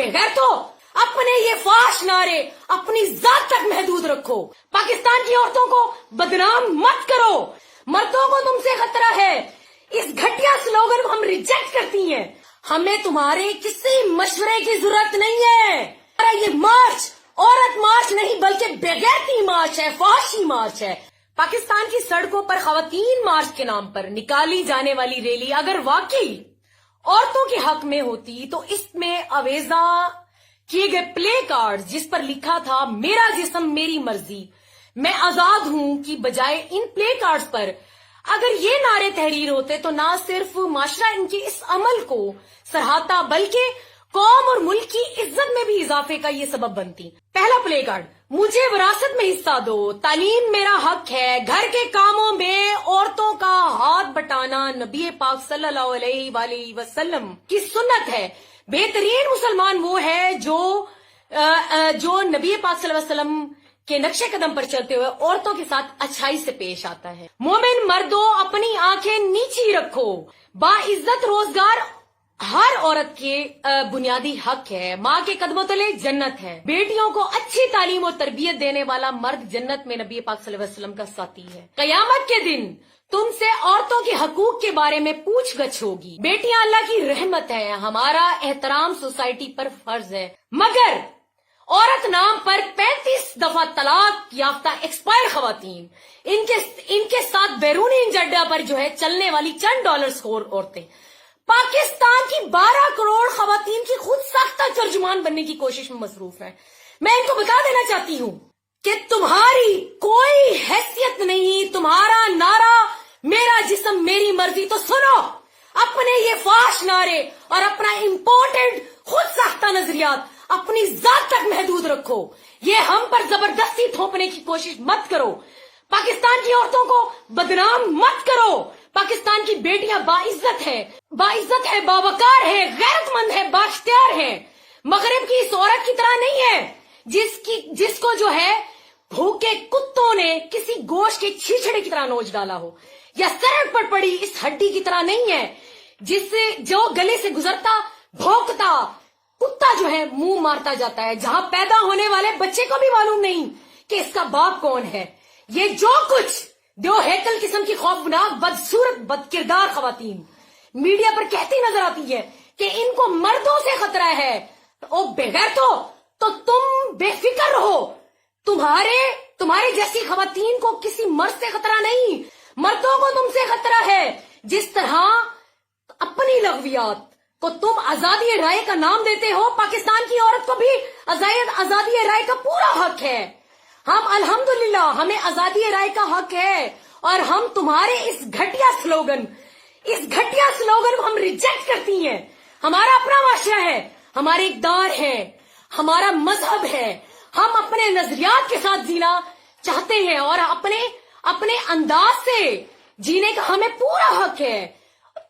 बेगैरतो, अपने ये फाश नारे अपनी जात तक महदूद रखो। पाकिस्तान की औरतों को बदनाम मत करो। मर्दों को तुमसे खतरा है। इस घटिया स्लोगन को हम रिजेक्ट करती हैं। हमें तुम्हारे किसी मशवरे की जरूरत नहीं है। ये मार्च औरत मार्च नहीं बल्कि बेगैरती मार्च है, फहाशी मार्च है। पाकिस्तान की सड़कों पर खवातीन मार्च के नाम पर निकाली जाने वाली रैली अगर वाकई औरतों के हक में होती तो इसमें अवेजा किए गए प्ले कार्ड जिस पर लिखा था मेरा जिस्म मेरी मर्जी, मैं आजाद हूं की बजाय इन प्ले कार्ड्स पर अगर ये नारे तहरीर होते तो ना सिर्फ माशरा इनके इस अमल को सराहता बल्कि कौम और मुल्क की इज्जत में भी इजाफे का ये सबब बनती। पहला प्ले कार्ड, मुझे विरासत में हिस्सा दो, तालीम मेरा हक है, घर के कामों में औरतों का हाथ बटाना नबी पाक सल्लल्लाहु अलैहि वसल्लम की सुन्नत है। बेहतरीन मुसलमान वो है जो नबी पाक सल्लल्लाहु अलैहि वसल्लम के नक्शे कदम पर चलते हुए औरतों के साथ अच्छाई से पेश आता है। मोमिन मर्दों अपनी आंखें नीची रखो, बाइज्जत रोजगार हर औरत के बुनियादी हक है, माँ के कदमों तले जन्नत है। बेटियों को अच्छी तालीम और तरबियत देने वाला मर्द जन्नत में नबी पाक सल्लल्लाहु अलैहि वसल्लम का साथी है। कयामत के दिन तुमसे औरतों के हकूक के बारे में पूछगछ होगी। बेटियां अल्लाह की रहमत है, हमारा एहतराम सोसाइटी पर फर्ज है, मगर औरत नाम पर 35 दफा तलाक याफ्ता एक्सपायर खवातीन, इनके साथ बैरूनी इंजड्डा पर जो है चलने वाली चंद डॉलर्सखोर औरतें, पाकिस्तान की 12 करोड़ खवातीन की खुद साख्ता तर्जुमान बनने की कोशिश में मसरूफ है। मैं इनको बता देना चाहती हूँ कि तुम्हारी कोई हैसियत नहीं। तुम्हारा नारा मेरा जिस्म मेरी मर्जी तो सुनो, अपने ये फाश नारे और अपना इम्पोर्टेंट खुद साख्ता नजरियात अपनी जात तक महदूद रखो। ये हम पर जबरदस्ती थोपने की कोशिश मत करो। पाकिस्तान की औरतों को बदनाम मत करो। पाकिस्तान की बेटियां बाइज्जत है, बावकार है, गैरतमंद है, बाख्तियार है। मगरिब की इस औरत की तरह नहीं है जिसको जो है भूखे कुत्तों ने किसी गोश्त के छीछड़े की तरह नोच डाला हो, या सड़क पर पड़ी इस हड्डी की तरह नहीं है जिससे जो गले से गुजरता भौंकता कुत्ता जो है मुंह मारता जाता है, जहां पैदा होने वाले बच्चे को भी मालूम नहीं कि इसका बाप कौन है। ये जो कुछ दो हैकल किस्म की खौफनाक बदसूरत बदकिरदार खवातीन मीडिया पर कहती नजर आती है कि इनको मर्दों से खतरा है, ओ बेगैरतो, तो तुम बेफिक्र रहो। तुम्हारे जैसी खवातीन को किसी मर्द से खतरा नहीं, मर्दों को तुमसे खतरा है। जिस तरह अपनी लग़वियात को तुम आजादी राय का नाम देते हो, पाकिस्तान की औरत को भी आजादी राय का पूरा हक है। हम अल्हम्दुलिल्लाह हमें आजादी राय का हक है, और हम तुम्हारे इस घटिया स्लोगन को हम रिजेक्ट करती हैं। हमारा अपना माशरा है, हमारे इक़दार है, हमारा मजहब है, हम अपने नजरियात के साथ जीना चाहते हैं और अपने अंदाज से जीने का हमें पूरा हक है।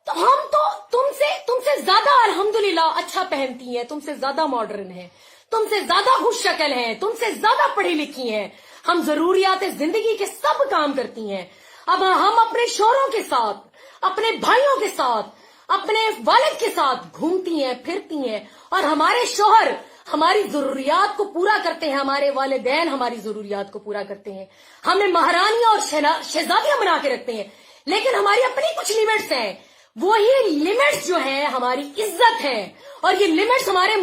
तो हम तो तुमसे ज्यादा अल्हम्दुलिल्लाह अच्छा पहनती हैं, तुमसे ज्यादा मॉडर्न है, तुमसे ज्यादा खुश शक्ल हैं, तुमसे ज्यादा पढ़ी लिखी हैं। हम जरूरियात जिंदगी के सब काम करती हैं। अब हम अपने शोहरों के साथ, अपने भाइयों के साथ, अपने वालिद के साथ घूमती हैं, फिरती हैं, और हमारे शोहर हमारी जरूरियात को पूरा करते हैं, हमारे वालिदैन हमारी जरूरियात को पूरा करते हैं, हमें महारानी और शहजादियां बना के रखते हैं। लेकिन हमारी अपनी कुछ लिमिट्स हैं, वो ही लिमिट्स जो है हमारी इज्जत है, और ये लिमिट्स हमारे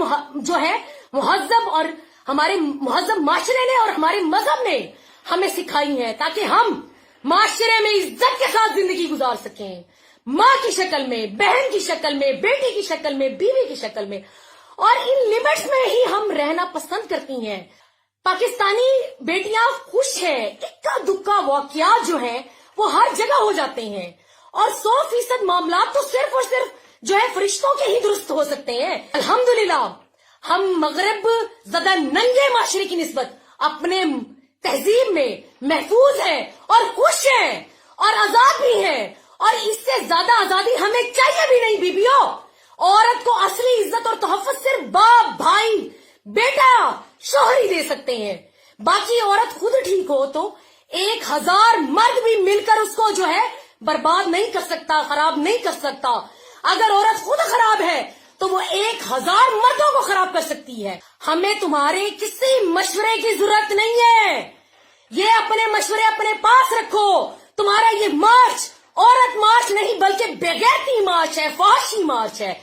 जो है मुहज्जब और हमारे मुहज्जब माशरे ने और हमारे मजहब ने हमें सिखाई है, ताकि हम माशरे में इज्जत के साथ जिंदगी गुजार सकें, माँ की शक्ल में, बहन की शक्ल में, बेटी की शक्ल में, बीवी की शक्ल में, और इन लिमिट्स में ही हम रहना पसंद करती हैं। पाकिस्तानी बेटियां खुश है, इक्का दुक्का वाकयात जो है वो हर जगह हो जाते हैं, और 100% मामला तो सिर्फ और सिर्फ जो है फरिश्तों के ही दुरुस्त हो सकते हैं। अल्हम्दुलिल्लाह हम मगरब ज़दा नंगे माशरे की निस्बत अपने तहजीब में महफूज है और खुश है और आजाद भी है, और इससे ज्यादा आजादी हमें चाहिए भी नहीं। बीबियों, औरत को असली इज्जत और तोहफत सिर्फ बाप, भाई, बेटा, शोहर ही दे सकते हैं। बाकी औरत खुद ठीक हो तो 1000 मर्द भी मिलकर उसको जो है बर्बाद नहीं कर सकता, खराब नहीं कर सकता। अगर औरत खुद खराब है तो वो 1000 मर्दों को खराब कर सकती है। हमें तुम्हारे किसी मशवरे की जरूरत नहीं है। ये अपने मशवरे अपने पास रखो। तुम्हारा ये मार्च औरत मार्च नहीं बल्कि बेगैरती मार्च है, फहशी मार्च है।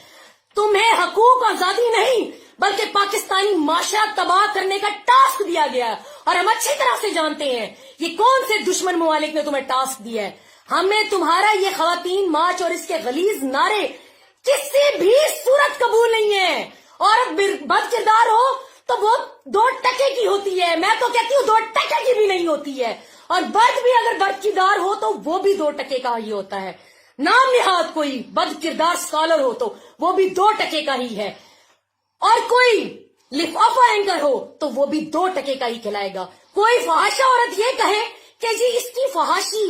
तुम्हें हकूक आजादी नहीं बल्कि पाकिस्तानी माशरा तबाह करने का टास्क दिया गया है, और हम अच्छी तरह से जानते हैं ये कौन से दुश्मन ममालिक ने तुम्हें टास्क दिया है। हमें तुम्हारा ये खवातीन मार्च और इसके गलीज नारे किसी भी सूरत कबूल नहीं है। औरत बद किरदार हो तो वो 2 टके की होती है, मैं तो कहती हूँ 2 टके की भी नहीं होती है। और बद भी अगर बद किरदार हो तो वो भी 2 टके का ही होता है। नाम निहाद कोई बद किरदार स्कॉलर हो तो वो भी 2 टके का ही है, और कोई लिफाफा एंकर हो तो वो भी 2 टके का ही खिलाएगा। कोई फहाशा औरत ये कहे कि जी इसकी फहाशी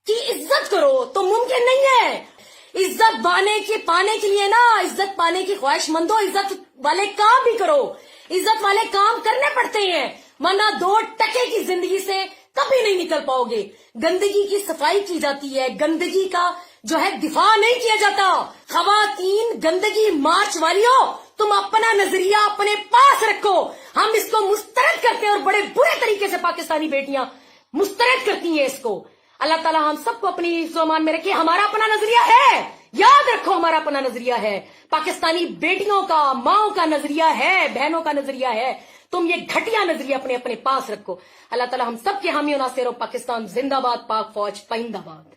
की इज्जत करो तो मुमकिन नहीं है। इज्जत पाने के लिए ना, इज्जत पाने की ख्वाहिशमंदो इज्जत वाले काम भी करो। इज्जत वाले काम करने पड़ते हैं, वरना 2 टके की जिंदगी से कभी नहीं निकल पाओगे। गंदगी की सफाई की जाती है, गंदगी का जो है दिफा नहीं किया जाता। खवातीन गंदगी मार्च वालियों, तुम अपना नजरिया अपने पास रखो। हम इसको मुस्तरद करते हैं और बड़े बुरे तरीके से पाकिस्तानी बेटियां मुस्तरद करती हैं इसको। अल्लाह ताला हम सबको अपनी ईमान में रखे। हमारा अपना नजरिया है, याद रखो हमारा अपना नजरिया है। पाकिस्तानी बेटियों का, माओ का नजरिया है, बहनों का नजरिया है। तुम ये घटिया नजरिया अपने पास रखो। अल्लाह ताला हम सबके हामी और नासिर हो। पाकिस्तान जिंदाबाद, पाक फौज पाइंदाबाद।